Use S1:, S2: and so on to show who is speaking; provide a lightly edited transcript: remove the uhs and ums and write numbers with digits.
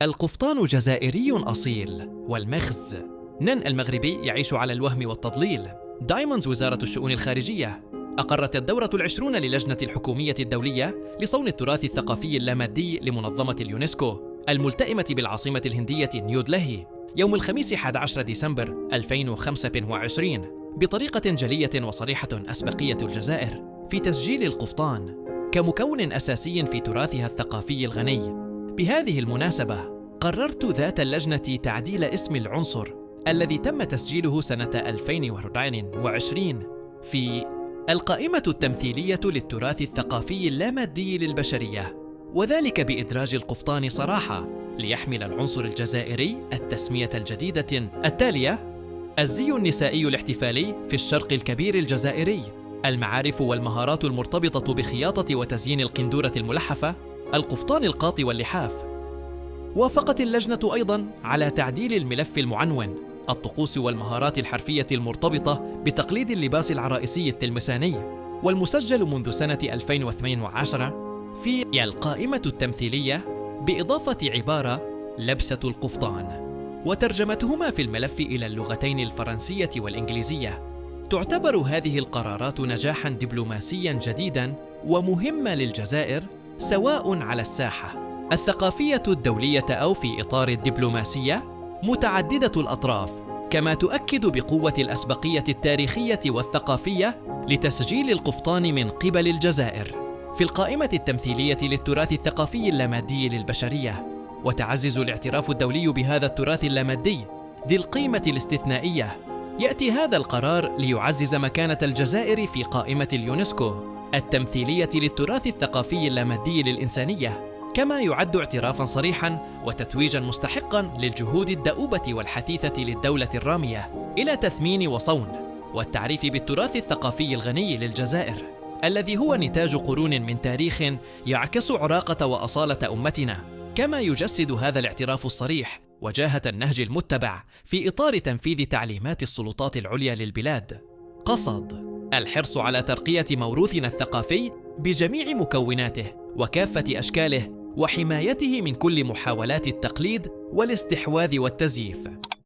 S1: القفطان جزائري أصيل، والمخز نن المغربي يعيش على الوهم والتضليل. دايموندز وزارة الشؤون الخارجية أقرت الدورة العشرون للجنة الحكومية الدولية لصون التراث الثقافي اللامادي لمنظمة اليونسكو الملتئمة بالعاصمة الهندية نيودلهي يوم الخميس 11 ديسمبر 2025 بطريقة جلية وصريحة أسبقية الجزائر في تسجيل القفطان كمكون أساسي في تراثها الثقافي الغني. بهذه المناسبة قررت ذات اللجنة تعديل اسم العنصر الذي تم تسجيله سنة 2024 في القائمة التمثيلية للتراث الثقافي اللامادي للبشرية، وذلك بإدراج القفطان صراحة ليحمل العنصر الجزائري التسمية الجديدة التالية: الزي النسائي الاحتفالي في الشرق الكبير الجزائري، المعارف والمهارات المرتبطة بخياطة وتزيين القندورة الملحفة، القفطان القاطي واللحاف. وافقت اللجنة أيضاً على تعديل الملف المعنون الطقوس والمهارات الحرفية المرتبطة بتقليد اللباس العرائسي التلمساني، والمسجل منذ سنة 2012 في القائمة التمثيلية بإضافة عبارة لبسة القفطان، وترجمتهما في الملف إلى اللغتين الفرنسية والإنجليزية. تعتبر هذه القرارات نجاحاً دبلوماسياً جديداً ومهمة للجزائر سواء على الساحة الثقافية الدولية أو في إطار الدبلوماسية متعددة الأطراف، كما تؤكد بقوة الأسبقية التاريخية والثقافية لتسجيل القفطان من قبل الجزائر في القائمة التمثيلية للتراث الثقافي اللامادي للبشرية. وتعزز الاعتراف الدولي بهذا التراث اللامادي ذي القيمة الاستثنائية. يأتي هذا القرار ليعزز مكانة الجزائر في قائمة اليونسكو التمثيلية للتراث الثقافي اللامادي للإنسانية، كما يعد اعترافاً صريحاً وتتويجاً مستحقاً للجهود الدؤوبة والحثيثة للدولة الرامية إلى تثمين وصون والتعريف بالتراث الثقافي الغني للجزائر، الذي هو نتاج قرون من تاريخ يعكس عراقة وأصالة أمتنا. كما يجسد هذا الاعتراف الصريح وجاهة النهج المتبع في إطار تنفيذ تعليمات السلطات العليا للبلاد. قصد الحرص على ترقية موروثنا الثقافي بجميع مكوناته وكافة أشكاله، وحمايته من كل محاولات التقليد والاستحواذ والتزييف.